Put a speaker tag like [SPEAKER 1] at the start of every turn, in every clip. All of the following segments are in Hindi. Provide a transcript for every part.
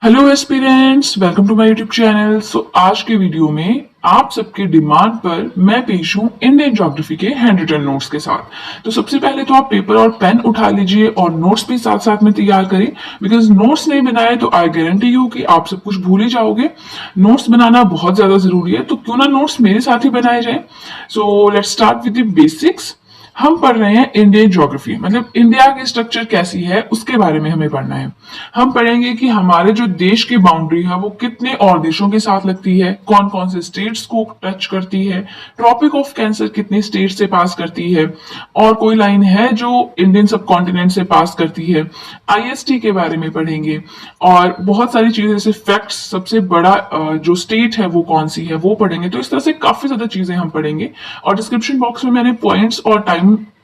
[SPEAKER 1] Hello aspirants, welcome to my YouTube channel. आज के वीडियो में आप सबके डिमांड पर मैं पेश हूं इंडियन ज्योग्राफी के हैंड रिटन नोट्स के साथ। तो सबसे पहले तो आप पेपर और पेन उठा लीजिए और नोट्स भी साथ साथ में तैयार करें, बिकॉज नोट्स नहीं बनाए तो आई गारंटी यू कि आप सब कुछ भूल ही जाओगे। नोट्स बनाना बहुत ज्यादा जरूरी है, तो क्यों ना नोट्स मेरे साथ ही बनाए जाए। So let's start with the basics. हम पढ़ रहे हैं इंडियन ज्योग्राफी, मतलब इंडिया की स्ट्रक्चर कैसी है उसके बारे में हमें पढ़ना है। हम पढ़ेंगे कि हमारे जो देश की बाउंड्री है वो कितने और देशों के साथ लगती है, कौन कौन से स्टेट्स को टच करती है, ट्रॉपिक ऑफ कैंसर कितने स्टेट से पास करती है, और कोई लाइन है जो इंडियन सब कॉन्टिनेंट से पास करती है। आईएसटी के बारे में पढ़ेंगे और बहुत सारी चीजें, जैसे फैक्ट्स, सबसे बड़ा जो स्टेट है वो कौन सी है वो पढ़ेंगे। तो इस तरह से काफी ज्यादा चीजें हम पढ़ेंगे। और डिस्क्रिप्शन बॉक्स में मैंने पॉइंट्स और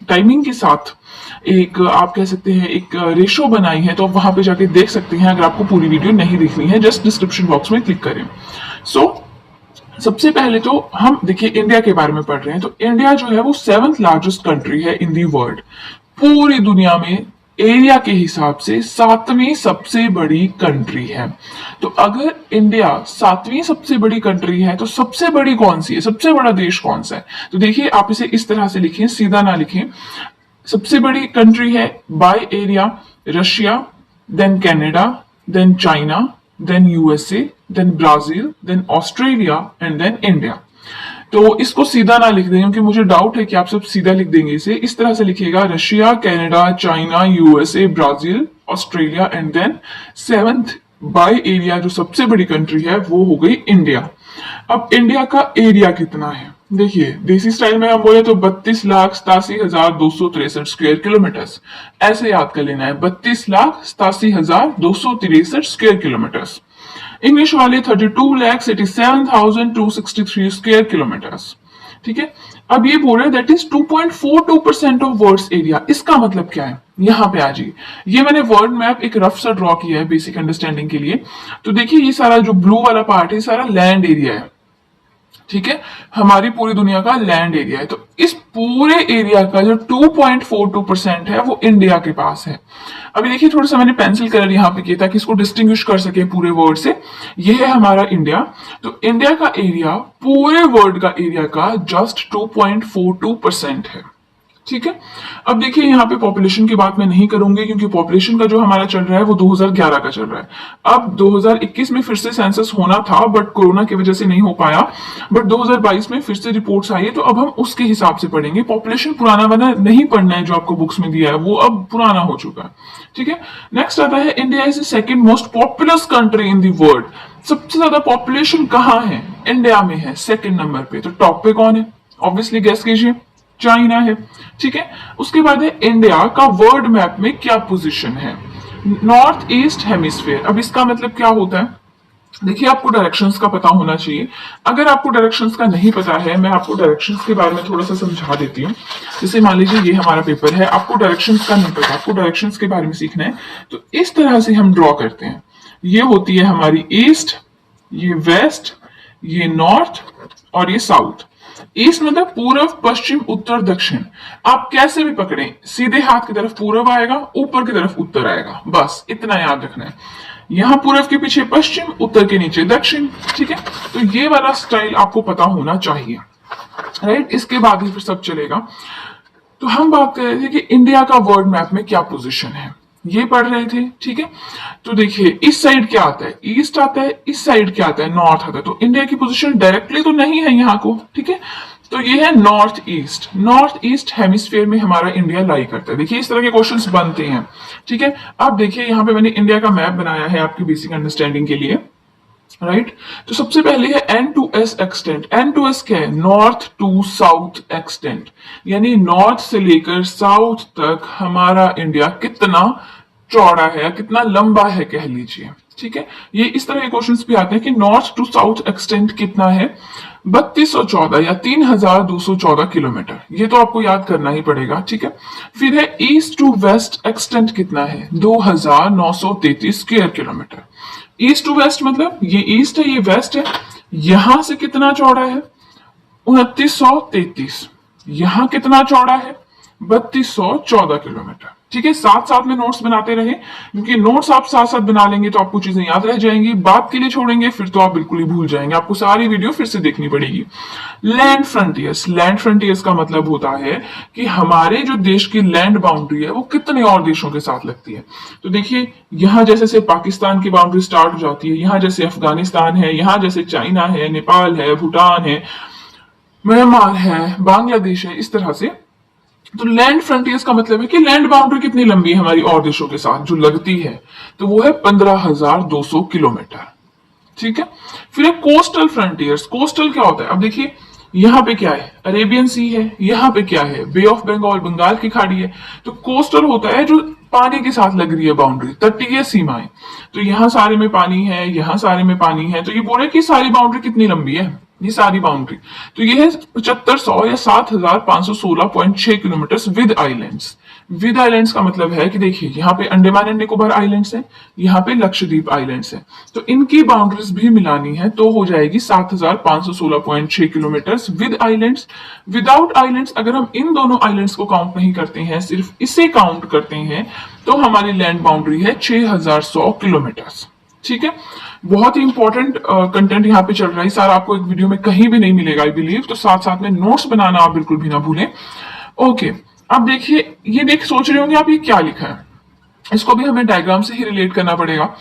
[SPEAKER 1] टाइमिंग के साथ एक, आप कह सकते हैं, एक रेशो बनाई है, तो आप वहां पे जाके देख सकते हैं। अगर आपको पूरी वीडियो नहीं देखनी है, जस्ट डिस्क्रिप्शन बॉक्स में क्लिक करें। सबसे पहले तो हम देखिए इंडिया के बारे में पढ़ रहे हैं। तो इंडिया जो है वो 7th लार्जेस्ट कंट्री है इन दी वर्ल्ड। पूरी दुनिया में एरिया के हिसाब से 7वीं सबसे बड़ी कंट्री है। तो अगर इंडिया 7वीं सबसे बड़ी कंट्री है तो सबसे बड़ी कौन सी है, सबसे बड़ा देश कौन सा है? तो देखिए, आप इसे इस तरह से लिखें, सीधा ना लिखें। सबसे बड़ी कंट्री है by area Russia, then Canada, then China, then USA, then Brazil, then Australia and then India. तो इसको सीधा ना लिख दें, क्योंकि मुझे डाउट है कि आप सब सीधा लिख देंगे। इसे इस तरह से लिखिएगा, Russia, Canada, China, USA, Brazil, Australia and then 7th by area जो सबसे बड़ी कंट्री है वो हो गई इंडिया। अब इंडिया का एरिया कितना है? देखिए, देसी स्टाइल में हम बोले तो 32,87,263 स्क्वायर किलोमीटर। ऐसे याद कर लेना है, 32,87,263 स्क्वायर किलोमीटर। इंग्लिश वाले 32,87,263 स्क्वायर किलोमीटर। ठीक है। अब ये बोल रहे हैं that is 2.42% of world's area. इसका मतलब क्या है? यहां पे आ जाइए। ये मैंने वर्ल्ड मैप एक रफ सा ड्रॉ किया है बेसिक अंडरस्टैंडिंग के लिए। तो देखिए, ये सारा जो ब्लू वाला पार्ट है सारा लैंड एरिया है। ठीक है, हमारी पूरी दुनिया का लैंड एरिया है। तो इस पूरे एरिया का जो 2.42% है वो इंडिया के पास है। अभी देखिए, थोड़ा सा मैंने पेंसिल कलर यहाँ पे किया ताकि इसको डिस्टिंग्विश कर सके पूरे वर्ड से। ये है हमारा इंडिया। तो इंडिया का एरिया पूरे वर्ल्ड का एरिया का जस्ट 2.42% है। ठीक है। अब देखिए, यहाँ पे पॉपुलेशन की बात मैं नहीं करूंगी, क्योंकि पॉपुलेशन का जो हमारा चल रहा है वो 2011 का चल रहा है। अब 2021 में फिर से सेंसस होना था, बट कोरोना की वजह से नहीं हो पाया। बट 2022 में फिर से रिपोर्ट्स आई है, तो अब हम उसके हिसाब से पढ़ेंगे। पॉपुलेशन पुराना वाला नहीं पढ़ना है जो आपको बुक्स में दिया है, वो अब पुराना हो चुका है। ठीक है। नेक्स्ट आता है, India is the second most populous country in the world. सबसे ज्यादा पॉपुलेशन कहाँ है? इंडिया में है, सेकंड नंबर पे। तो टॉप पे कौन है? ऑब्वियसली गेस कीजिए, चाइना है। ठीक है। उसके बाद है, इंडिया का वर्ल्ड मैप में क्या पोजीशन है? North east hemisphere. अब इसका मतलब क्या होता है? देखिए, आपको डायरेक्शंस का पता होना चाहिए। अगर आपको डायरेक्शंस का नहीं पता है, मैं आपको डायरेक्शंस के बारे में थोड़ा सा समझा देती हूँ। जैसे मान लीजिए ये हमारा पेपर है, आपको डायरेक्शंस का नहीं पता, आपको डायरेक्शंस के बारे में सीखना है। तो इस तरह से हम ड्रॉ करते हैं। ये होती है हमारी ईस्ट, ये वेस्ट, ये नॉर्थ और ये साउथ। ईस्ट मतलब पूर्व, पश्चिम, उत्तर, दक्षिण। आप कैसे भी पकड़ें, सीधे हाथ की तरफ पूर्व आएगा, ऊपर की तरफ उत्तर आएगा, बस इतना याद रखना है। यहां पूर्व के पीछे पश्चिम, उत्तर के नीचे दक्षिण। ठीक है। तो ये वाला स्टाइल आपको पता होना चाहिए, राइट? इसके बाद ही फिर सब चलेगा। तो हम बात कर रहे थे कि इंडिया का वर्ल्ड मैप में क्या पोजीशन है, ये पढ़ रहे थे। ठीक है। तो देखिए, इस साइड क्या आता है? ईस्ट आता है। इस साइड क्या आता है? नॉर्थ आता है। तो इंडिया की पोजीशन डायरेक्टली तो नहीं है यहाँ को। ठीक है। तो ये है north east. North east hemisphere में हमारा इंडिया लाई करता है। देखिए, इस तरह के क्वेश्चंस बनते हैं। ठीक है। अब देखिए, यहाँ पे मैंने इंडिया का मैप बनाया है आपकी बेसिक अंडरस्टैंडिंग के लिए, राइट? तो सबसे पहले है N to S extent. N to S क्या है? नॉर्थ टू साउथ एक्सटेंट, यानी नॉर्थ से लेकर साउथ तक हमारा इंडिया कितना चौड़ा है या कितना लंबा है, कह लीजिए। ठीक है। ये इस तरह के क्वेश्चंस भी आते हैं कि नॉर्थ टू साउथ एक्सटेंट कितना है? 3214 या 3214 किलोमीटर। ये तो आपको याद करना ही पड़ेगा। ठीक है। फिर है ईस्ट टू वेस्ट एक्सटेंट कितना है? 2933 square kilometre. East to west मतलब ये ईस्ट है, ये वेस्ट है। यहां से कितना चौड़ा है? 2933। यहां कितना चौड़ा है? 3214 किलोमीटर। ठीक है, साथ साथ में नोट्स बनाते रहे, क्योंकि नोट्स आप साथ साथ बना लेंगे तो आपको चीजें याद रह जाएंगी, बात के लिए छोड़ेंगे फिर तो आप बिल्कुल ही भूल जाएंगे, आपको सारी वीडियो फिर से देखनी पड़ेगी। लैंड फ्रंटियर्स, लैंड फ्रंटियर्स का मतलब होता है कि हमारे जो देश की लैंड बाउंड्री है वो कितने और देशों के साथ लगती है। तो देखिए, यहां जैसे से पाकिस्तान की बाउंड्री स्टार्ट हो जाती है, यहां जैसे अफगानिस्तान है, यहां जैसे चाइना है, नेपाल है, भूटान है, म्यांमार है, बांग्लादेश है, इस तरह से। तो लैंड फ्रंटियर्स का मतलब है कि लैंड बाउंड्री कितनी लंबी है हमारी और देशों के साथ जो लगती है, तो वो है 15,200 किलोमीटर। ठीक है, फिर है कोस्टल फ्रंटियर्स। कोस्टल क्या होता है, अब देखिए यहाँ पे क्या है, अरेबियन सी है, यहाँ पे क्या है, बे ऑफ बंगाल, बंगाल की खाड़ी है। तो कोस्टल होता है जो पानी के साथ लग रही है बाउंड्री, तटीय सीमाएं। तो यहाँ सारे में पानी है, यहाँ सारे में पानी है, तो ये बोल रहे कि सारी बाउंड्री कितनी लंबी है, ये सारी बाउंड्री। तो ये है 7500 या 7,516.6 kilometre with islands. With islands का मतलब है कि देखिए यहाँ पे अंडमान एंड निकोबार आइलैंड्स है, यहाँ पे लक्षद्वीप आइलैंड्स है, तो इनकी बाउंड्रीज भी मिलानी है तो हो जाएगी 7,516.6 kilometre with islands. Without islands अगर हम इन दोनों आइलैंड्स को काउंट नहीं करते हैं, सिर्फ इसे काउंट करते हैं, तो हमारी लैंड बाउंड्री है 6,100 किलोमीटर। ठीक है, बहुत ही इंपॉर्टेंट कंटेंट यहाँ पे चल रहा है, सारा आपको एक वीडियो में कहीं भी नहीं मिलेगा आई बिलीव, तो साथ साथ में नोट्स बनाना आप बिल्कुल भी ना भूलें। ओके, अब देखिए, ये देख सोच रहे होंगे आप ये क्या लिखा है, इसको भी हमें डायग्राम से ही रिलेट करना पड़ेगा।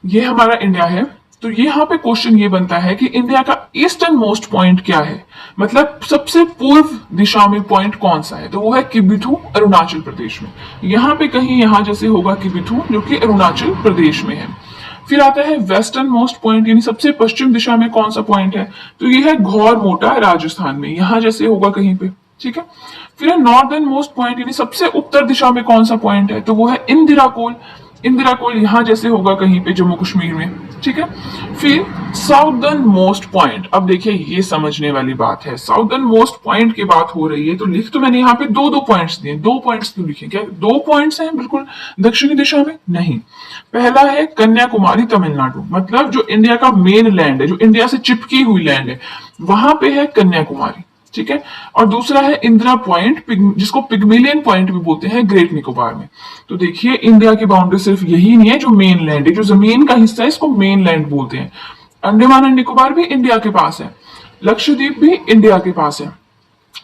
[SPEAKER 1] ये हमारा इंडिया है, तो यहाँ पे क्वेश्चन ये बनता है कि इंडिया का ईस्टर्न मोस्ट पॉइंट क्या है, मतलब सबसे पूर्व दिशा में पॉइंट कौन सा है, तो वो है किबिथु, अरुणाचल प्रदेश में। यहाँ पे कहीं यहाँ जैसे होगा किबिथु, जो कि अरुणाचल प्रदेश में है। फिर आता है वेस्टर्न मोस्ट पॉइंट, यानी सबसे पश्चिम दिशा में कौन सा पॉइंट है, तो ये है घौर मोटा, राजस्थान में, यहां जैसे होगा कहीं पे। ठीक है, फिर है नॉर्दर्न मोस्ट पॉइंट, यानी सबसे उत्तर दिशा में कौन सा पॉइंट है, तो वो है इंदिरा कोल। इंदिरा कोल यहां जैसे होगा कहीं पे जम्मू कश्मीर में। ठीक है, फिर साउदर्न मोस्ट पॉइंट, अब देखिए ये समझने वाली बात है, साउदर्न मोस्ट पॉइंट की बात हो रही है, तो लिख तो मैंने यहाँ पे दो दो पॉइंट्स दिए, दो पॉइंट्स क्यों लिखे, क्या दो पॉइंट्स हैं बिल्कुल दक्षिणी दिशा में, नहीं। पहला है कन्याकुमारी तमिलनाडु, मतलब जो इंडिया का मेन लैंड है, जो इंडिया से चिपकी हुई लैंड है, वहां पे है कन्याकुमारी। ठीक है, और दूसरा है इंदिरा पॉइंट, जिसको पिग्मेलियन पॉइंट भी बोलते हैं, ग्रेट निकोबार में। तो देखिए, इंडिया की बाउंड्री सिर्फ यही नहीं है जो मेन लैंड है, जो जमीन का हिस्सा है इसको मेन लैंड बोलते हैं। अंडमान एंड निकोबार भी इंडिया के पास है, लक्षद्वीप भी इंडिया के पास है।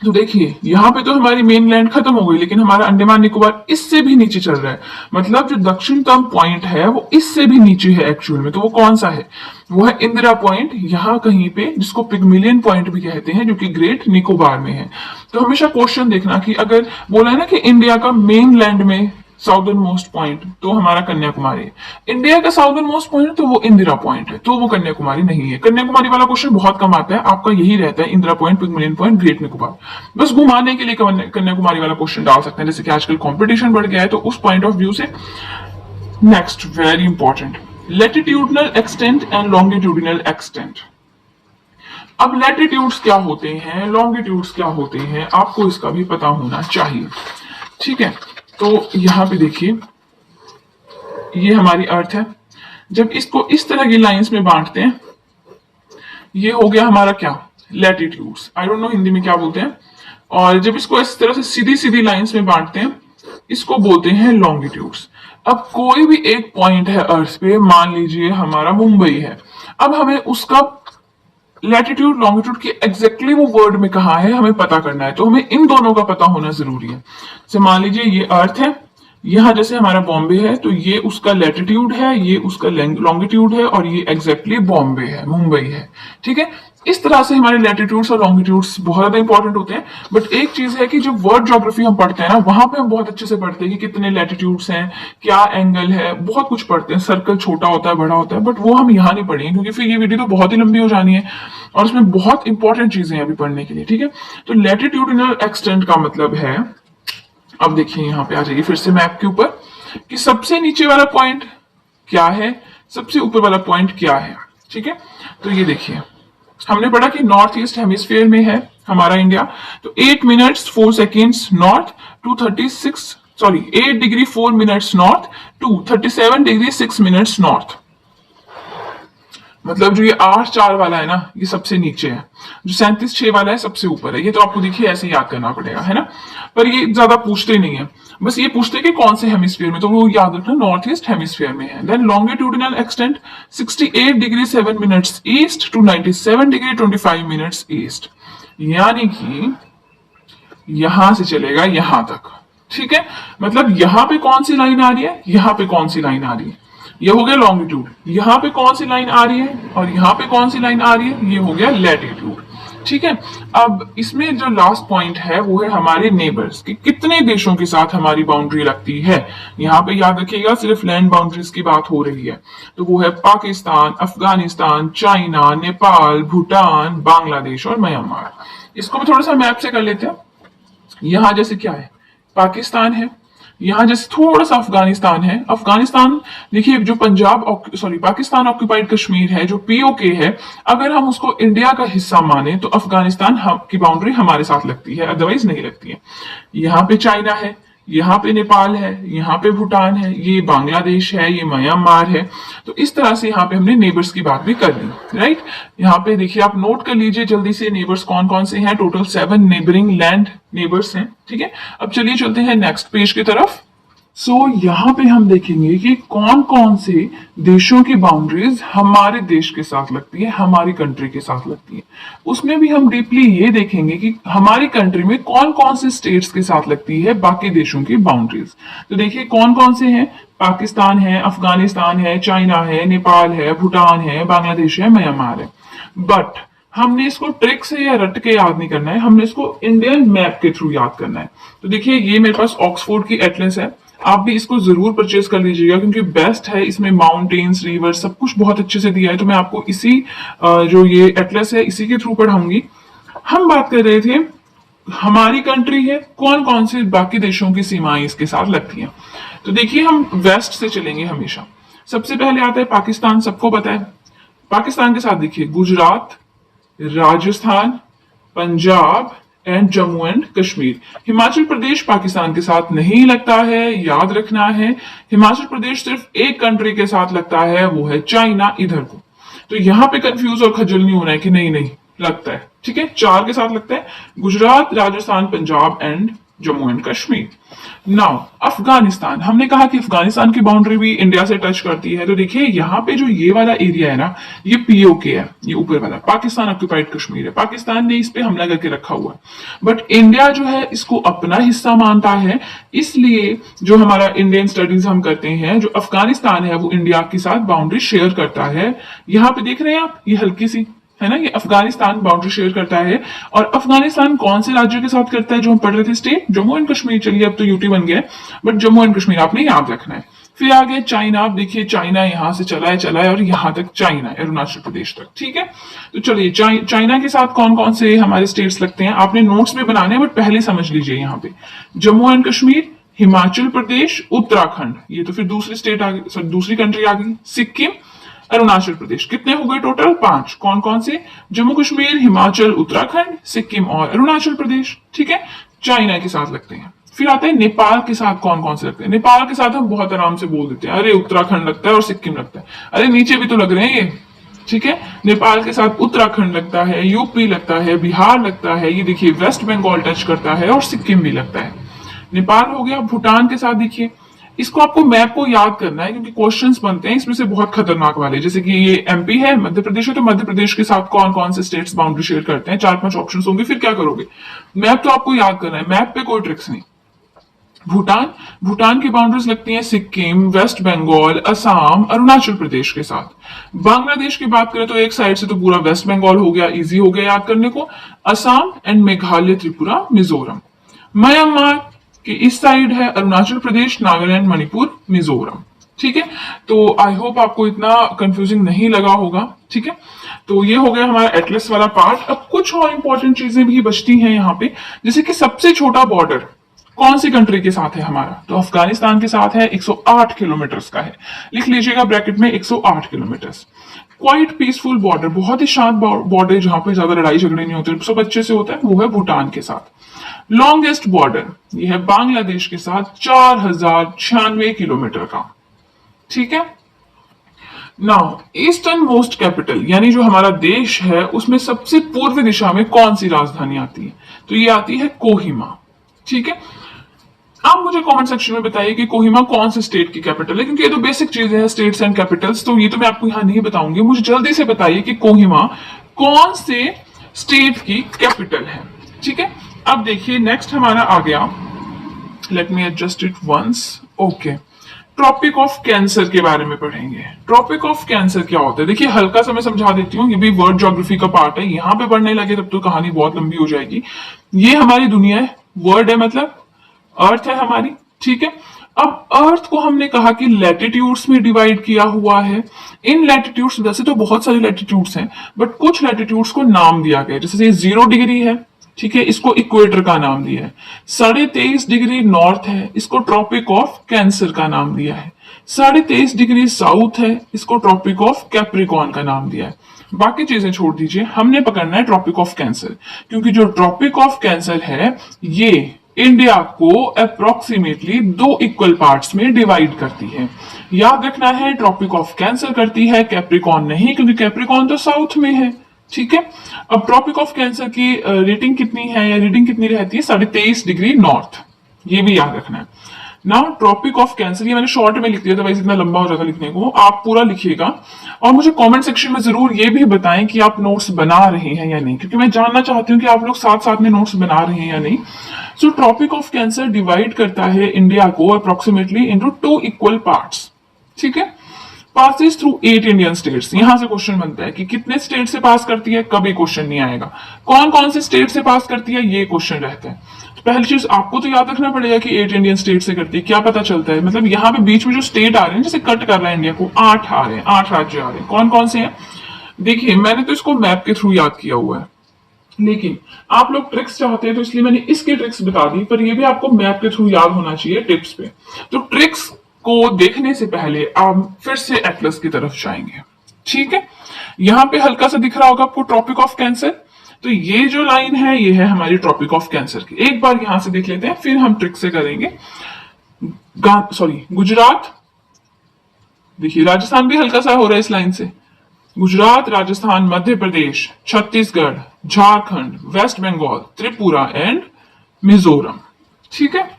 [SPEAKER 1] तो देखिए, यहाँ पे तो हमारी मेन लैंड खत्म हो गई, लेकिन हमारा अंडमान निकोबार इससे भी नीचे चल रहा है, मतलब जो दक्षिणतम पॉइंट है वो इससे भी नीचे है एक्चुअल में। तो वो कौन सा है, वो है इंदिरा पॉइंट, यहाँ कहीं पे, जिसको पिग्मेलियन पॉइंट भी कहते हैं, जो कि ग्रेट निकोबार में है। तो हमेशा क्वेश्चन देखना कि अगर बोला है ना कि इंडिया का मेन लैंड में साउदर्न मोस्ट पॉइंट, तो हमारा कन्याकुमारी है। इंडिया का साउदर्न मोस्ट पॉइंट तो वो इंदिरा पॉइंट है, तो वो कन्याकुमारी नहीं है। कन्याकुमारी वाला क्वेश्चन बहुत कम आता है, आपका यही रहता है Indira point, Pygmalion point, great Nicobar. बस घुमाने के लिए कन्याकुमारी वाला क्वेश्चन डाल सकते हैं, जैसे कि आजकल कंपटीशन बढ़ गया है, तो उस पॉइंट ऑफ व्यू से। Next, very important, latitudinal extent and longitudinal extent. अब लैटिट्यूड्स क्या होते हैं, लॉन्गिट्यूड्स क्या होते हैं, आपको इसका भी पता होना चाहिए। ठीक है, तो यहां पे देखिए, ये हमारी अर्थ है, जब इसको इस तरह की लाइंस में बांटते हैं, ये हो गया हमारा क्या, latitudes, I don't know Hindi में क्या बोलते हैं। और जब इसको इस तरह से सीधी सीधी लाइंस में बांटते हैं, इसको बोलते हैं लॉन्गिट्यूड्स। अब कोई भी एक पॉइंट है अर्थ पे, मान लीजिए हमारा मुंबई है, अब हमें उसका लैटिट्यूड लॉन्गिट्यूड की एग्जैक्टली वो वर्ड में कहा है हमें पता करना है, तो हमें इन दोनों का पता होना जरूरी है। जैसे मान लीजिए ये अर्थ है, यहां जैसे हमारा बॉम्बे है, तो ये उसका लैटिट्यूड है, ये उसका लॉन्गिट्यूड है, और ये एग्जैक्टली बॉम्बे है, मुंबई है। ठीक है, इस तरह से हमारे लैटिट्यूड्स और लॉन्गिट्यूड्स बहुत ज्यादा इंपॉर्टेंट होते हैं। बट एक चीज है कि जो वर्ड ज्योग्राफी हम पढ़ते हैं ना, वहां पे हम बहुत अच्छे से पढ़ते हैं कि कितने लैटिट्यूड्स हैं, क्या एंगल है, बहुत कुछ पढ़ते हैं, सर्कल छोटा होता है, बड़ा होता है, बट वो हम यहाँ नहीं पढ़ेंगे, क्योंकि फिर ये वीडियो तो बहुत ही लंबी हो जानी है, और उसमें बहुत इंपॉर्टेंट चीजें हैं अभी पढ़ने के लिए। ठीक है, तो लैटिट्यूडिनल एक्सटेंट का मतलब है, अब देखिए यहाँ पे आ जाइए फिर से मैप के ऊपर, कि सबसे नीचे वाला पॉइंट क्या है, सबसे ऊपर वाला पॉइंट क्या है। ठीक है, तो ये देखिए, हमने पढ़ा कि नॉर्थ ईस्ट हेमिस्फीयर में है हमारा इंडिया, तो 8 minutes 4 seconds north, 8 degree 4 minutes north, 237 degree 6 minutes north. मतलब जो ये 8-4 वाला है ना, ये सबसे नीचे है। जो 37-6 वाला है सबसे ऊपर है। ये तो आपको देखिए ऐसे ही याद करना पड़ेगा, है ना। पर ये ज्यादा पूछते नहीं है, बस ये पूछते कि कौन से हेमिस्फीयर में, तो वो याद रखना नॉर्थ ईस्ट हेमिस्फीयर में है। Then longitudinal extent 68 degree 7 minutes east to 97 degree 25 minutes east, यानी कि यहां से चलेगा यहां तक। ठीक है, मतलब यहां पे कौन सी लाइन आ रही है, यहां पे कौन सी लाइन आ रही है, ये हो गया लॉन्गिट्यूड। यहां पे कौन सी लाइन आ रही है और यहां पे कौन सी लाइन आ रही है, ये हो गया लैटिट्यूड। ठीक है, अब इसमें जो लास्ट पॉइंट है वो है हमारे नेबर्स कि कितने देशों के साथ हमारी बाउंड्री लगती है। यहाँ पे याद रखिएगा सिर्फ लैंड बाउंड्रीज की बात हो रही है, तो वो है पाकिस्तान, अफगानिस्तान, चाइना, नेपाल, भूटान, बांग्लादेश और म्यांमार। इसको भी थोड़ा सा मैप से कर लेते हैं। यहां जैसे क्या है, पाकिस्तान है, यहां जैसे थोड़ा सा अफगानिस्तान है। अफगानिस्तान देखिए, जो पंजाब सॉरी पाकिस्तान ऑक्यूपाइड कश्मीर है, जो पीओके है, अगर हम उसको इंडिया का हिस्सा माने तो अफगानिस्तान की बाउंड्री हमारे साथ लगती है, अदरवाइज नहीं लगती है। यहाँ पे चाइना है, यहाँ पे नेपाल है, यहाँ पे भूटान है, ये बांग्लादेश है, ये म्यांमार है। तो इस तरह से यहाँ पे हमने नेबर्स की बात भी कर ली, राइट। यहाँ पे देखिए आप नोट कर लीजिए जल्दी से नेबर्स कौन कौन से हैं। टोटल 7 नेबरिंग लैंड नेबर्स हैं। ठीक है, अब चलिए चलते हैं नेक्स्ट पेज की तरफ। यहाँ पे हम देखेंगे कि कौन कौन से देशों की बाउंड्रीज हमारे देश के साथ लगती है, हमारी कंट्री के साथ लगती है। उसमें भी हम डीपली ये देखेंगे कि हमारी कंट्री में कौन कौन से स्टेट्स के साथ लगती है बाकी देशों की बाउंड्रीज। तो देखिए कौन कौन से हैं, पाकिस्तान है, अफगानिस्तान है, चाइना है, नेपाल है, भूटान है, बांग्लादेश है, म्यांमार है। बट हमने इसको ट्रिक से या रट के याद नहीं करना है, हमने इसको इंडियन मैप के थ्रू याद करना है। तो देखिए ये मेरे पास ऑक्सफोर्ड की एटलस है, आप भी इसको जरूर परचेज कर लीजिएगा क्योंकि बेस्ट है। इसमें माउंटेन्स, रिवर सब कुछ बहुत अच्छे से दिया है। तो मैं आपको इसी जो ये एटलस है इसी के थ्रू पढ़ाऊंगी। हम बात कर रहे थे हमारी कंट्री है, कौन कौन से बाकी देशों की सीमाएं इसके साथ लगती हैं। तो देखिए हम वेस्ट से चलेंगे हमेशा। सबसे पहले आता है पाकिस्तान, सबको पता है। पाकिस्तान के साथ देखिए गुजरात, राजस्थान, पंजाब एंड जम्मू एंड कश्मीर। हिमाचल प्रदेश पाकिस्तान के साथ नहीं लगता है, याद रखना है। हिमाचल प्रदेश सिर्फ एक कंट्री के साथ लगता है, वो है चाइना, इधर को। तो यहां पे कंफ्यूज और खजल नहीं होना है कि नहीं नहीं लगता है। ठीक है, 4 के साथ लगता है, Gujarat, Rajasthan, Punjab and Jammu and Kashmir. Now Afghanistan, हमने कहा कि अफगानिस्तान की बाउंड्री भी इंडिया से टच करती है। तो देखिए यहाँ पे जो ये वाला एरिया है ना, ये पीओके है, ये ऊपर वाला पाकिस्तान ऑक्यूपाइड कश्मीर है। पाकिस्तान ने इस पे हमला करके रखा हुआ है, बट इंडिया जो है इसको अपना हिस्सा मानता है। इसलिए जो हमारा इंडियन स्टडीज हम करते हैं, जो अफगानिस्तान है वो इंडिया के साथ बाउंड्री शेयर करता है। यहाँ पे देख रहे हैं आप, ये हल्की सी है ना, ये अफगानिस्तान बाउंड्री शेयर करता है। और अफगानिस्तान कौन से राज्यों के साथ करता है जो हम पढ़ रहे थे, स्टेट जम्मू एंड कश्मीर। चलिए अब तो यूटी बन गया, बट जम्मू एंड कश्मीर आपने याद रखना है। फिर आगे चाइना, आप देखिए चाइना यहां से चला है और यहां तक चाइना है, अरुणाचल प्रदेश तक। ठीक है, तो चलिए चाइना के साथ कौन कौन से हमारे स्टेट्स लगते हैं, आपने नोट्स में बनाने हैं बट पहले समझ लीजिए। यहाँ पे जम्मू एंड कश्मीर, हिमाचल प्रदेश, उत्तराखंड, ये तो फिर दूसरी स्टेट आ गई, दूसरी कंट्री आ गई, सिक्किम, अरुणाचल प्रदेश। कितने हो गए टोटल, 5। कौन कौन से, जम्मू कश्मीर, हिमाचल, उत्तराखंड, सिक्किम और अरुणाचल प्रदेश। ठीक है, चाइना के साथ लगते हैं। फिर आता है नेपाल के साथ कौन कौन से लगते हैं। नेपाल के साथ हम बहुत आराम से बोल देते हैं, अरे उत्तराखंड लगता है और सिक्किम लगता है, अरे नीचे भी तो लग रहे हैं ये। ठीक है, नेपाल के साथ उत्तराखंड लगता है, यूपी लगता है, बिहार लगता है, ये देखिए वेस्ट बंगाल टच करता है और सिक्किम भी लगता है। नेपाल हो गया। भूटान के साथ देखिए, इसको आपको मैप को याद करना है क्योंकि क्वेश्चंस बनते हैं इसमें से बहुत खतरनाक वाले, जैसे कि ये एमपी है, मध्य प्रदेश है, तो मध्य प्रदेश के साथ कौन कौन से स्टेट्स बाउंड्री शेयर करते हैं, 4-5 ऑप्शंस होंगे। फिर क्या करोगे, मैप तो आपको याद करना है, मैप पे कोई ट्रिक्स नहीं। भूटान की बाउंड्रीज लगती हैं सिक्किम, वेस्ट बंगाल, असम, अरुणाचल प्रदेश के साथ। बांग्लादेश की बात करें तो एक साइड से तो पूरा वेस्ट बंगाल हो गया, इजी हो गया याद करने को, असम एंड मेघालय, त्रिपुरा, मिजोरम। म्यांमार कि इस साइड है अरुणाचल प्रदेश, नागालैंड, मणिपुर, मिजोरम। ठीक है, तो आई होप आपको इतना कंफ्यूजिंग नहीं लगा होगा। ठीक है, तो ये हो गया हमारा एटलस वाला पार्ट। अब कुछ और इंपॉर्टेंट चीजें भी बचती हैं यहाँ पे, जैसे कि सबसे छोटा बॉर्डर कौन सी कंट्री के साथ है हमारा, तो अफगानिस्तान के साथ है, 108 किलोमीटर का है। लिख लीजिएगा ब्रैकेट में 108 किलोमीटर। क्वाइट पीसफुल बॉर्डर, बहुत ही शांत बॉर्डर जहां पे ज्यादा लड़ाई झगड़े नहीं होते, सब अच्छे से होता है, वो है भूटान के साथ। लॉन्गेस्ट बॉर्डर ये है बांग्लादेश के साथ, 4096 किलोमीटर का। ठीक है, नाउ ईस्टर्न मोस्ट कैपिटल यानी जो हमारा देश है उसमें सबसे पूर्वी दिशा में कौन सी राजधानी आती है? तो ये आती है कोहिमा। ठीक है, आप मुझे कमेंट सेक्शन में बताइए कि कोहिमा कौन से स्टेट की कैपिटल है, क्योंकि ये तो बेसिक चीजें हैं स्टेट्स एंड कैपिटल्स, तो ये तो मैं आपको यहाँ नहीं बताऊंगी। मुझे जल्दी से बताइए कि कोहिमा कौन से स्टेट की कैपिटल है। ठीक है, अब देखिए नेक्स्ट हमारा आ गया, let me adjust it once. Okay, tropic of cancer के बारे में पढ़ेंगे। ट्रॉपिक ऑफ कैंसर क्या होता है? देखिए हल्का सा मैं समझा देती हूँ, ये भी वर्ड ज्योग्राफी का पार्ट है, यहाँ पे पढ़ने लगे तब तो कहानी बहुत लंबी हो जाएगी। ये हमारी दुनिया है, वर्ड है मतलब अर्थ है हमारी। ठीक है, अब अर्थ को हमने कहा कि लैटिट्यूड्स में डिवाइड किया हुआ है। इन लैटिट्यूड्स, वैसे तो बहुत सारे लैटिट्यूड्स हैं, बट कुछ लैटिट्यूड्स को नाम दिया गया, जैसे 0 डिग्री है। ठीक है, इसको इक्वेटर का नाम दिया है। 23.5 डिग्री नॉर्थ है, इसको ट्रॉपिक ऑफ कैंसर का नाम दिया है। 23.5 डिग्री साउथ है, इसको ट्रॉपिक ऑफ कैप्रिकॉन का नाम दिया है। बाकी चीजें छोड़ दीजिए, हमने पकड़ना है ट्रॉपिक ऑफ कैंसर, क्योंकि जो ट्रॉपिक ऑफ कैंसर है ये इंडिया को अप्रोक्सीमेटली 2 इक्वल पार्ट्स में डिवाइड करती है। याद रखना है, ट्रॉपिक ऑफ कैंसर करती है, कैप्रिकॉन नहीं, क्योंकि कैप्रिकॉन तो साउथ में है। ठीक है, अब ट्रॉपिक ऑफ कैंसर की रेटिंग कितनी है या रीडिंग कितनी रहती है? 23.5 डिग्री नॉर्थ, ये भी याद रखना है। नाउ ट्रॉपिक ऑफ कैंसर, ये मैंने शॉर्ट में लिख दिया था, वैसे इतना लंबा हो जाता लिखने को, आप पूरा लिखिएगा और मुझे कमेंट सेक्शन में जरूर ये भी बताएं कि आप नोट्स बना रहे हैं या नहीं, क्योंकि मैं जानना चाहती हूँ कि आप लोग साथ साथ में नोट्स बना रहे हैं या नहीं। सो ट्रॉपिक ऑफ कैंसर डिवाइड करता है इंडिया को अप्रोक्सीमेटली इनटू 2 इक्वल पार्ट्स। ठीक है, पासिस थ्रू 8 इंडियन स्टेट्स। यहां से क्वेश्चन बनता है कि कितने स्टेट से पास करती है, कभी क्वेश्चन नहीं आएगा। कौन कौन से स्टेट से पास करती है, ये क्वेश्चन रहता है। तो पहली चीज आपको तो याद रखना पड़ेगा कि 8 इंडियन स्टेट से करती है। क्या पता चलता है, मतलब यहाँ पे बीच में जो स्टेट आ रहे हैं, जैसे कट कर रहा है इंडिया को, 8 आ रहे हैं, 8 राज्य आ रहे हैं। कौन कौन से हैं देखिए, मैंने तो इसको मैप के थ्रू याद किया हुआ है, लेकिन आप लोग ट्रिक्स चाहते हैं तो इसलिए मैंने इसकी ट्रिक्स बता दी, पर ये भी आपको मैप के थ्रू याद होना चाहिए टिप्स पे। तो ट्रिक्स को देखने से पहले आप फिर से एटलस की तरफ जाएंगे। ठीक है, यहां पे हल्का सा दिख रहा होगा आपको ट्रॉपिक ऑफ कैंसर, तो ये जो लाइन है ये है हमारी ट्रॉपिक ऑफ कैंसर की। एक बार यहां से देख लेते हैं, फिर हम ट्रिक से करेंगे। गुजरात, देखिए राजस्थान भी हल्का सा हो रहा है इस लाइन से। Gujarat, Rajasthan, Madhya Pradesh, Chhattisgarh, Jharkhand, waste Bengal, Tripura and Mizoram. ठीक है,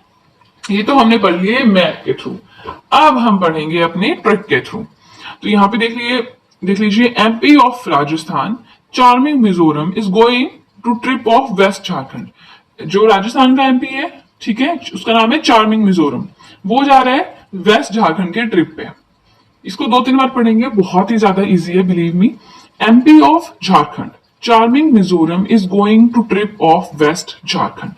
[SPEAKER 1] ये तो हमने पढ़ लिए मैप के थ्रू। अब हम पढ़ेंगे अपने ट्रिक के थ्रू। तो यहाँ पे देख लीजिए, MP of Rajasthan, charming Mizoram is going to trip of west Jharkhand. जो राजस्थान का एमपी है, ठीक है, उसका नाम है चार्मिंग मिजोरम, वो जा रहा है वेस्ट झारखंड के ट्रिप पे। इसको 2-3 बार पढ़ेंगे, बहुत ही ज्यादा इजी है, believe me. MP of Jharkhand, charming Mizoram is going to trip of west Jharkhand.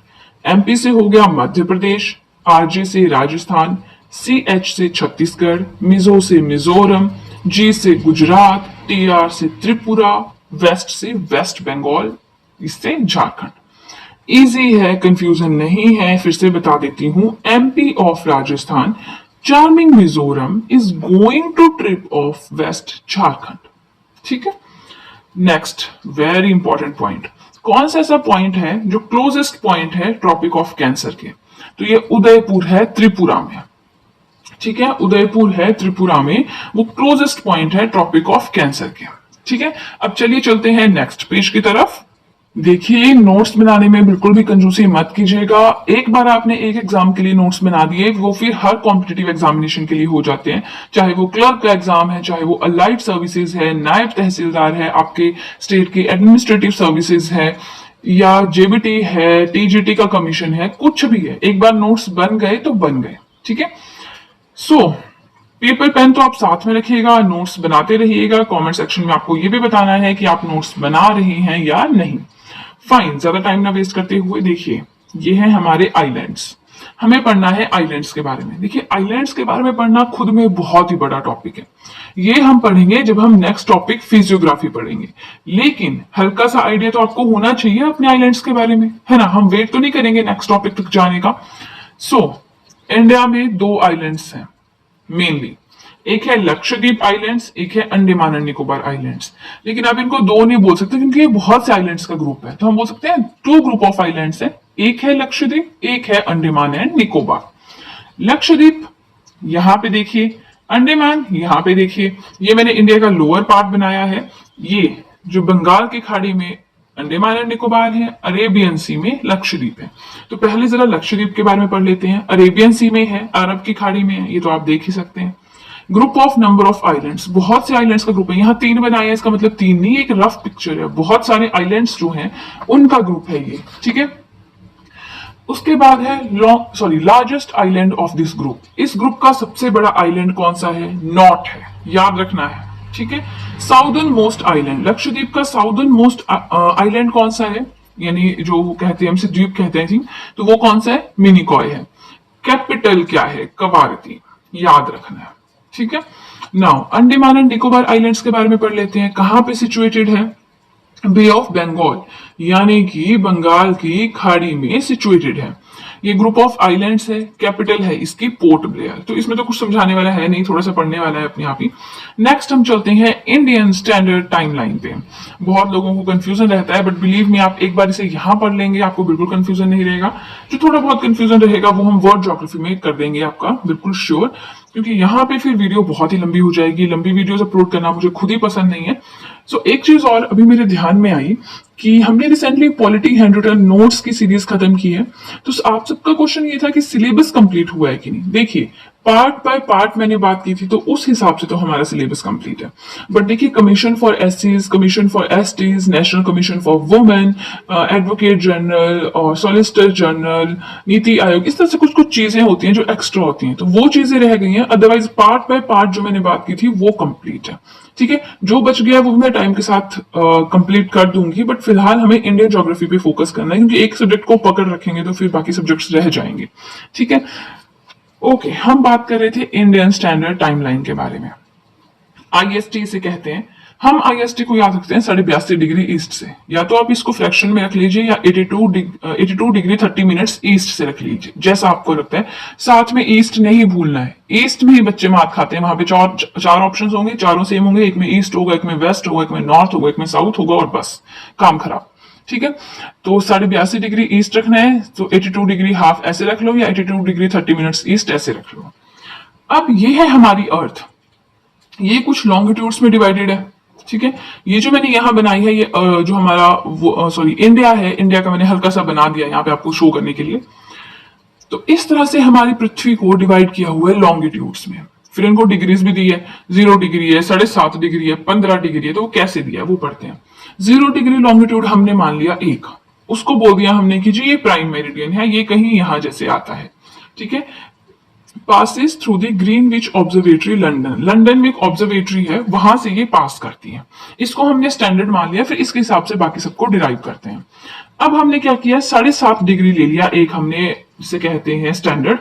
[SPEAKER 1] MP से हो गया मध्य प्रदेश, आरजे से राजस्थान, सीएच से छत्तीसगढ़, मिजो से मिजोरम, जी से गुजरात, टीआर से त्रिपुरा, वेस्ट से वेस्ट बंगाल, इससे झारखंड। इजी है, कंफ्यूजन नहीं है, फिर से बता देती हूं। MP of Rajasthan, charming Mizoram is going to trip of west Jharkhand. ठीक है, नेक्स्ट वेरी इंपॉर्टेंट पॉइंट। कौन सा ऐसा पॉइंट है जो क्लोजेस्ट पॉइंट है ट्रॉपिक ऑफ कैंसर के? तो ये उदयपुर है त्रिपुरा में। ठीक है, उदयपुर है त्रिपुरा में, वो क्लोजेस्ट पॉइंट है ट्रॉपिक ऑफ कैंसर के। ठीक है, अब चलिए चलते हैं नेक्स्ट पेज की तरफ। देखिए, नोट्स बनाने में बिल्कुल भी कंजूसी मत कीजिएगा। एक बार आपने एक एग्जाम के लिए नोट्स बना दिए, वो फिर हर कॉम्पिटिटिव एग्जामिनेशन के लिए हो जाते हैं, चाहे वो क्लर्क का एग्जाम है, चाहे वो अलाइड सर्विसेज है, नायब तहसीलदार है, आपके स्टेट की एडमिनिस्ट्रेटिव सर्विसेज है, या जेबीटी है, टीजीटी का कमीशन है, कुछ भी है, एक बार नोट्स बन गए तो बन गए। ठीक है, सो पेपर पेन तो आप साथ में रखिएगा, नोट्स बनाते रहिएगा। कमेंट सेक्शन में आपको ये भी बताना है कि आप नोट्स बना रहे हैं या नहीं। फाइन, ज्यादा टाइम ना वेस्ट करते हुए देखिए, ये है हमारे आइलैंड्स। हमें पढ़ना है आइलैंड्स के बारे में। देखिए, आइलैंड्स के बारे में पढ़ना खुद में बहुत ही बड़ा टॉपिक है। ये हम पढ़ेंगे जब हम नेक्स्ट टॉपिक फिजियोग्राफी पढ़ेंगे, लेकिन हल्का सा आइडिया तो आपको होना चाहिए अपने आइलैंड्स के बारे में, है ना। हम वेट तो नहीं करेंगे नेक्स्ट टॉपिक तक जाने का। सो इंडिया में 2 आइलैंड्स हैं मेनली, एक है लक्षद्वीप आइलैंड्स, एक है अंडमान एंड निकोबार आइलैंड्स। लेकिन आप इनको 2 नहीं बोल सकते, क्योंकि ये बहुत से आइलैंड्स का ग्रुप है, तो हम बोल सकते हैं 2 ग्रुप ऑफ आइलैंड्स है, एक है लक्षद्वीप, एक है अंडमान एंड निकोबार। लक्षद्वीप, यहां पे देखिए, अंडमान यहाँ पे देखिए, ये मैंने इंडिया का लोअर पार्ट बनाया है। ये जो बंगाल की खाड़ी में अंडमान एंड निकोबार है, अरेबियन सी में लक्षद्वीप है। तो पहले जरा लक्षद्वीप के बारे में पढ़ लेते हैं। अरेबियन सी में है, अरब की खाड़ी में है, ये तो आप देख ही सकते हैं। Group of number of islands, बहुत से आइलैंड्स का ग्रुप है। यहाँ 3 बनाया है, इसका मतलब 3 नहीं, एक रफ पिक्चर है। बहुत सारे आइलैंड्स जो हैं उनका ग्रुप है ये, ठीक है। उसके बाद है largest island of this group. इस ग्रुप का सबसे बड़ा आइलैंड कौन सा है? नॉट है, याद रखना है, ठीक है। साउदर्न मोस्ट आइलैंड, लक्षद्वीप का साउदर्न मोस्ट आइलैंड कौन सा है, यानी जो वो कहते हैं, हमसे द्वीप कहते हैं, तो वो कौन सा है? मिनिकॉय है। कैपिटल क्या है? कवारती, याद रखना है, ठीक है। Now Andaman and Nicobar islands के बारे में पढ़ लेते हैं। कहां पे सिचुएटेड है? बे ऑफ बंगाल, यानी कि बंगाल की खाड़ी में सिचुएटेड है। ये ग्रुप ऑफ आइलैंड्स है। कैपिटल है इसकी पोर्ट ब्लेयर। तो इसमें तो कुछ समझाने वाला है नहीं, थोड़ा सा पढ़ने वाला है अपने आप ही। नेक्स्ट हम चलते हैं इंडियन स्टैंडर्ड टाइमलाइन पे। बहुत लोगों को कंफ्यूजन रहता है, बट बिलीव मी, आप एक बार इसे यहां पढ़ लेंगे आपको बिल्कुल कंफ्यूजन नहीं रहेगा। जो थोड़ा बहुत कंफ्यूजन रहेगा वो हम वर्ड ज्योग्राफी में कर देंगे आपका, बिल्कुल श्योर, क्योंकि यहाँ पे फिर वीडियो बहुत ही लंबी हो जाएगी। लंबी वीडियोस अपलोड करना मुझे खुद ही पसंद नहीं है। सो एक चीज और अभी मेरे ध्यान में आई कि हमने recently polity hand written notes की सीरीज खत्म की है। तो आप सबका क्वेश्चन ये था कि सिलेबस कंप्लीट हुआ है कि नहीं। देखिए, पार्ट बाय पार्ट मैंने बात की थी, तो उस हिसाब से तो हमारा सिलेबस कंप्लीट है। बट देखिए, कमीशन फॉर एससीज, commission for STs, national commission for women, advocate general और सॉलिसिटर जनरल, नीति आयोग, इस तरह से कुछ कुछ चीजें होती हैं जो एक्स्ट्रा होती हैं, तो वो चीजें रह गई हैं। अदरवाइज पार्ट बाय पार्ट जो मैंने बात की थी वो कंप्लीट है, ठीक है। जो बच गया वो मैं टाइम के साथ कंप्लीट कर दूंगी, बट फिलहाल हमें इंडियन ज्योग्राफी पे फोकस करना है, क्योंकि एक सब्जेक्ट को पकड़ रखेंगे तो फिर बाकी सब्जेक्ट्स रह जाएंगे, ठीक है। ओके, हम बात कर रहे थे इंडियन स्टैंडर्ड टाइमलाइन के बारे में। आईएसटी से कहते हैं। हम आईएसटी को याद रखते हैं 82.5 डिग्री ईस्ट से, या तो आप इसको फ्रैक्शन में रख लीजिए या 82 डिग्री 30 मिनट्स ईस्ट से रख लीजिए, जैसा आपको लगता है। साथ में ईस्ट नहीं भूलना है, ईस्ट में ही बच्चे मात खाते हैं। वहां पे चार ऑप्शंस होंगे, चारों सेम होंगे। एक में ईस्ट होगा, एक में वेस्ट होगा, एक में नॉर्थ होगा, एक में साउथ होगा, और बस काम खराब, ठीक है। तो 82.5 डिग्री ईस्ट रखना है, तो 82 डिग्री हाफ ऐसे रख लो, या 82 डिग्री 30 मिनट्स ईस्ट ऐसे रख लो। अब ये है हमारी अर्थ, ये कुछ लॉन्गिट्यूड्स में डिवाइडेड है, ठीक है। ये जो मैंने यहां बनाई है, ये जो हमारा इंडिया है, इंडिया का मैंने हल्का सा बना दिया यहाँ पे आपको शो करने के लिए। तो इस तरह से हमारी पृथ्वी को डिवाइड किया हुआ है लॉन्गिट्यूड्स में। फिर इनको डिग्रीज भी दी है, 0 डिग्री है, 7.5 डिग्री है, 15 डिग्री है। तो वो कैसे दिया है वो पढ़ते हैं। 0 डिग्री लॉन्गिट्यूड हमने मान लिया एक, उसको बोल दिया हमने कि जी ये प्राइम मेरिडियन है, ये कहीं यहां जैसे आता है, ठीक है। Passes through the Greenwich observatory London, London में एक ऑब्जर्वेटरी है, वहां से ये पास करती है। इसको हमने स्टैंडर्ड मान लिया, फिर इसके हिसाब से बाकी सबको डिराइव करते हैं। अब हमने क्या किया, 7.5 डिग्री ले लिया एक, हमने जिसे कहते हैं स्टैंडर्ड,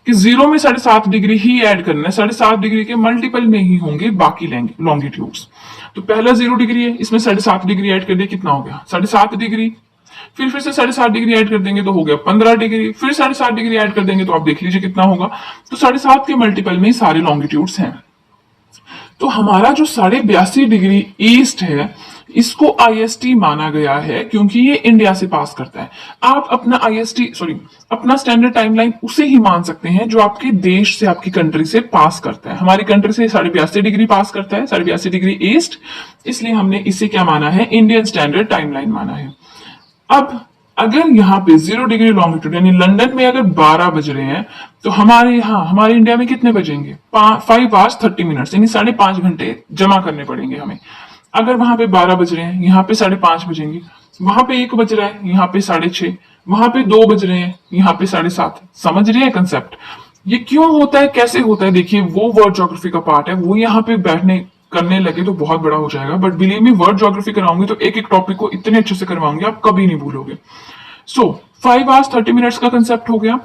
[SPEAKER 1] कि 0 में 7.5 डिग्री ही ऐड करना है। 7.5 डिग्री के मल्टीपल में ही होंगे बाकी लॉन्गिट्यूड्स। तो पहला 0 डिग्री है, इसमें 7.5 डिग्री ऐड कर दिया, कितना हो गया 7.5 डिग्री। फिर से 7.5 डिग्री ऐड कर देंगे तो हो गया 15 डिग्री। फिर 7.5 डिग्री ऐड कर देंगे तो आप देख लीजिए कितना होगा। तो 7.5 के मल्टीपल में ही सारे लॉन्गिट्यूड्स हैं। तो हमारा जो 82.5 डिग्री ईस्ट है, इसको आईएसटी माना गया है, क्योंकि ये इंडिया से पास करता है। आप अपना अपना स्टैंडर्ड टाइमलाइन उसे ही मान सकते हैं जो आपके देश से, आपकी कंट्री से पास करता है। हमारी कंट्री से 82.5 डिग्री पास करता है, 82.5 डिग्री ईस्ट, इसलिए हमने इसे क्या माना है, इंडियन स्टैंडर्ड टाइमलाइन माना है। अब अगर यहाँ पे 0 डिग्री लॉन्गिट्यूड, यानी लंदन में अगर 12 बज रहे हैं, तो हमारे यहाँ, हमारे इंडिया में कितने बजेंगे, 5 hours 30 मिनट्स, यानी 5.5 घंटे जमा करने पड़ेंगे हमें। अगर वहां पे 12 बज रहे हैं, यहाँ पे 5.5 बजेंगे, वहां पे 1 बज रहा है, यहाँ पे 6.5, वहां पे 2 बज रहे हैं, यहाँ पे 7.5। समझ रहे हैं कंसेप्ट? ये क्यों होता है, कैसे होता है? देखिए, वो वर्ड ज्योग्राफी का पार्ट है, वो यहाँ पे बैठने करने लगे तो बहुत बड़ा हो जाएगा, but believe me, world geography कराऊंगी तो एक एक टॉपिक को इतने अच्छे से करवाऊंगी आप कभी नहीं भूलोगे। सो 5 hours 30 मिनट्स का कंसेप्ट हो गया।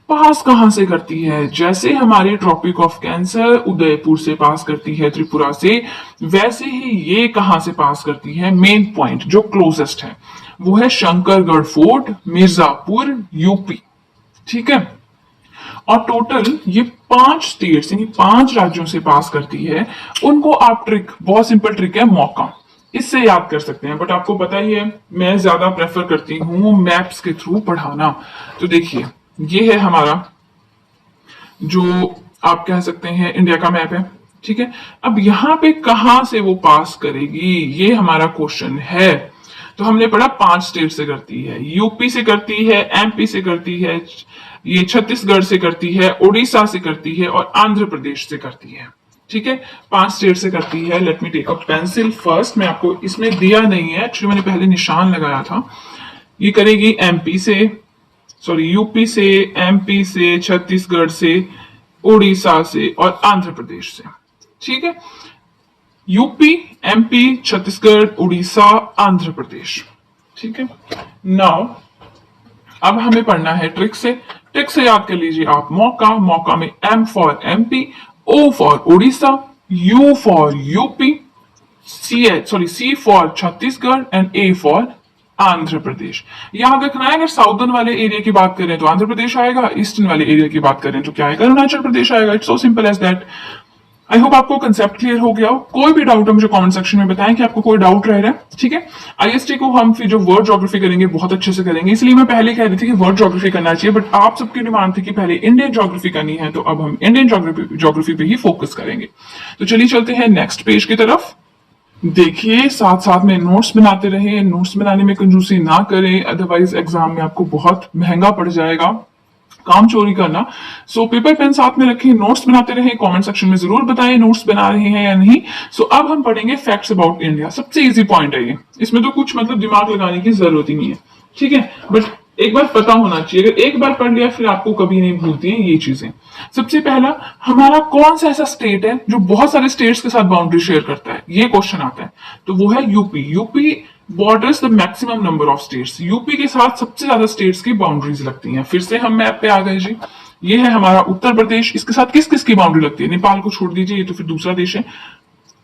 [SPEAKER 1] पास कहां से करती है? जैसे हमारी ट्रॉपिक ऑफ कैंसर उदयपुर से पास करती है, त्रिपुरा से, वैसे ही ये कहां से पास करती है? मेन पॉइंट जो क्लोजेस्ट है वो है शंकरगढ़ फोर्ट, मिर्जापुर, यूपी, ठीक है। और टोटल ये 5 स्टेट्स यानी 5 राज्यों से पास करती है। उनको आप बहुत सिंपल ट्रिक है, मौका, इससे याद कर सकते हैं। बट आपको पता ही है, मैं ज्यादा प्रेफर करती हूँ मैप्स के थ्रू पढ़ाना। तो देखिए, ये है हमारा जो आप कह सकते हैं इंडिया का मैप है, ठीक है। अब यहाँ पे कहां से वो पास करेगी, ये हमारा क्वेश्चन है। तो हमने पढ़ा 5 स्टेट से करती है, यूपी से करती है, एमपी से करती है, ये छत्तीसगढ़ से करती है, उड़ीसा से करती है और आंध्र प्रदेश से करती है, ठीक है। 5 स्टेट से करती है। Let me take a pencil first, मैं आपको इसमें दिया नहीं है एक्चुअली, मैंने पहले निशान लगाया था। ये करेगी एमपी से, सॉरी यूपी से, एमपी से, छत्तीसगढ़ से, उड़ीसा से और आंध्र प्रदेश से, ठीक है। यूपी, एमपी, छत्तीसगढ़, उड़ीसा, आंध्र प्रदेश, ठीक है। नाउ अब हमें पढ़ना है ट्रिक से। ट्रिक से याद कर लीजिए आप मौका, मौका में M for MP, O for Orissa, U for UP, C for Chhattisgarh and A for Andhra Pradesh. याद रखना है, अगर साउदर्न वाले एरिया की बात करें तो आंध्र प्रदेश आएगा, ईस्टर्न वाले एरिया की बात करें तो क्या आएगा, अरुणाचल प्रदेश आएगा। It's so simple as that. I hope आपको कंसेप्ट क्लियर हो गया हो। कोई भी डाउट है मुझे कमेंट सेक्शन में बताएं कि आपको कोई डाउट रह रहा है, ठीक है। आईएसटी को हम फिर जो वर्ड ज्योग्राफी करेंगे बहुत अच्छे से करेंगे, इसलिए मैं पहले कह रही थी कि वर्ड ज्योग्राफी करना चाहिए, बट आप सबकी डिमांड थी कि पहले इंडियन ज्योग्राफी करनी है, तो अब हम इंडियन ज्योग्राफी पे ही फोकस करेंगे। तो चलिए चलते हैं नेक्स्ट पेज की तरफ। देखिए साथ साथ में नोट्स बनाते रहे, नोट्स बनाने में कंजूसी ना करें, अदरवाइज एग्जाम में आपको बहुत महंगा पड़ जाएगा काम चोरी करना। सो पेपर पेन साथ में रखें, नोट्स बनाते रहें, कमेंट सेक्शन में जरूर बताएं नोट्स बना रहे हैं या नहीं। सो अब हम पढ़ेंगे फैक्ट्स अबाउट इंडिया। सबसे इजी पॉइंट है ये, इसमें तो कुछ मतलब दिमाग लगाने की जरूरत ही नहीं है, ठीक है। बट एक बार पता होना चाहिए, अगर एक बार पढ़ लिया फिर आपको कभी नहीं भूलती हैं ये चीजें। सबसे पहला, हमारा कौन सा ऐसा स्टेट है जो बहुत सारे स्टेट्स के साथ बाउंड्री शेयर करता है, ये क्वेश्चन आता है। तो वो है UP. UP borders the maximum number of states. UP के साथ सबसे ज्यादा स्टेट्स की बाउंड्रीज लगती हैं। फिर से हम मैप पे आ गए जी। ये है हमारा उत्तर प्रदेश, इसके साथ किस किस की बाउंड्री लगती है, नेपाल को छोड़ दीजिए, ये तो फिर दूसरा देश है।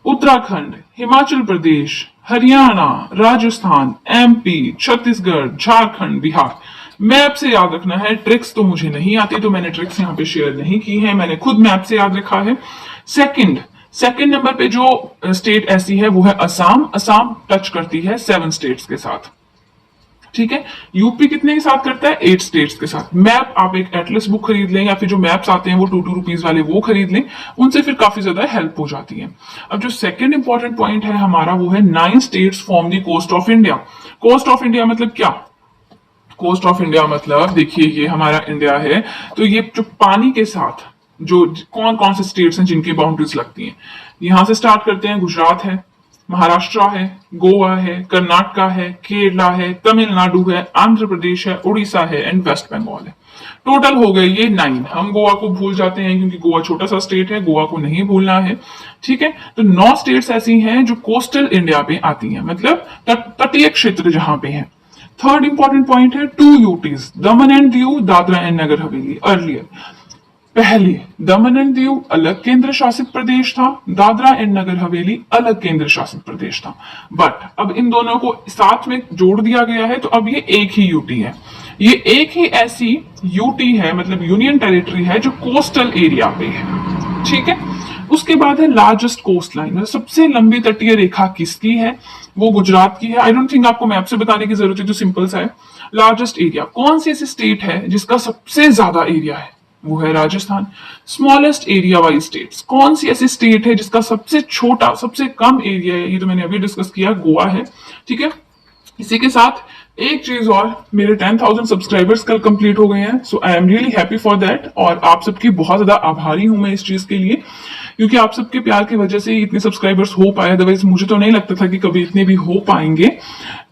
[SPEAKER 1] उत्तराखंड, हिमाचल प्रदेश, हरियाणा, राजस्थान, एमपी, छत्तीसगढ़, झारखंड, बिहार। मैप से याद रखना है, ट्रिक्स तो मुझे नहीं आती, तो मैंने ट्रिक्स यहाँ पे शेयर नहीं की है, मैंने खुद मैप से याद रखा है। सेकंड नंबर पे जो स्टेट ऐसी है वो है असम। असम टच करती है 7 स्टेट्स के साथ, ठीक है। यूपी कितने के साथ करता है, 8 स्टेट्स के साथ। मैप आप एक एटलस बुक खरीद लें या फिर जो मैप्स आते हैं वो 2 रुपीज वाले वो खरीद लें, उनसे फिर काफी ज्यादा हेल्प हो जाती है। अब जो सेकंड इंपॉर्टेंट पॉइंट है हमारा वो है 9 states form the coast of India. Coast of India मतलब क्या, कोस्ट ऑफ इंडिया मतलब देखिए ये हमारा इंडिया है, तो ये जो पानी के साथ जो कौन कौन से स्टेट्स हैं जिनकी बाउंड्रीज लगती हैं, यहां से स्टार्ट करते हैं। गुजरात है, महाराष्ट्र है, गोवा है, कर्नाटका है, केरला है, तमिलनाडु है, आंध्र प्रदेश है, उड़ीसा है एंड वेस्ट बंगाल है। टोटल हो गए ये 9। हम गोवा को भूल जाते हैं क्योंकि गोवा छोटा सा स्टेट है, गोवा को नहीं भूलना है, ठीक है। तो 9 स्टेट्स ऐसी हैं जो कोस्टल इंडिया पे आती हैं, मतलब तटीय क्षेत्र जहां पे है। थर्ड इंपॉर्टेंट पॉइंट है 2 UTs, Daman and Diu, Dadra and Nagar Haveli. Earlier पहले दमन एंड दीव अलग केंद्र शासित प्रदेश था, दादरा एंड नगर हवेली अलग केंद्र शासित प्रदेश था, बट अब इन दोनों को साथ में जोड़ दिया गया है, तो अब ये एक ही यूटी है। ये एक ही ऐसी यूटी है, मतलब यूनियन टेरिटरी है जो कोस्टल एरिया पे है, ठीक है। उसके बाद है लार्जेस्ट कोस्ट लाइन, मतलब सबसे लंबी तटीय रेखा किसकी है, वो गुजरात की है। आई डोंट थिंक आपको मैप से बताने की जरूरत है, तो सिंपल सा है। लार्जेस्ट एरिया, कौन सी ऐसी स्टेट है जिसका सबसे ज्यादा एरिया है, वो है Rajasthan. Smallest area wise states, कौन सी ऐसी स्टेट है जिसका सबसे छोटा सबसे कम एरिया है, ये तो मैंने अभी डिस्कस किया, गोवा है, ठीक है। इसी के साथ एक चीज और, मेरे 10,000 सब्सक्राइबर्स कल कंप्लीट हो गए हैं, so I am really happy for that, और आप सबकी बहुत ज्यादा आभारी हूं मैं इस चीज के लिए, क्योंकि आप सबके प्यार की वजह से इतने सब्सक्राइबर्स हो पाए, अदरवाइज मुझे तो नहीं लगता था कि कभी इतने भी हो पाएंगे।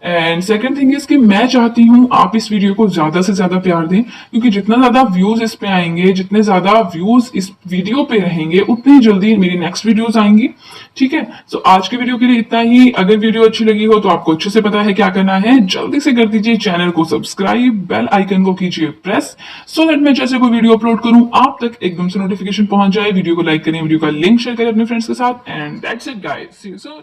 [SPEAKER 1] एंड सेकंड थिंग इज कि मैं चाहती हूं आप इस वीडियो को ज्यादा से ज्यादा प्यार दें, क्योंकि जितना ज्यादा व्यूज इस पे आएंगे, जितने ज्यादा व्यूज इस वीडियो पे रहेंगे, उतनी जल्दी मेरी नेक्स्ट वीडियोस आएंगी, ठीक है। सो आज की वीडियो के लिए इतना ही। अगर वीडियो अच्छी लगी हो तो आपको अच्छे से पता है क्या करना है, जल्दी से कर दीजिए चैनल को सब्सक्राइब, बेल आइकन को कीजिए प्रेस, सो दैट मैं जैसे कोई वीडियो अपलोड करूं आप तक एकदम से नोटिफिकेशन पहुंच जाए। वीडियो को लाइक करें, वीडियो का लिंक शेयर करें अपने फ्रेंड्स के साथ, and that's it guys, see you soon.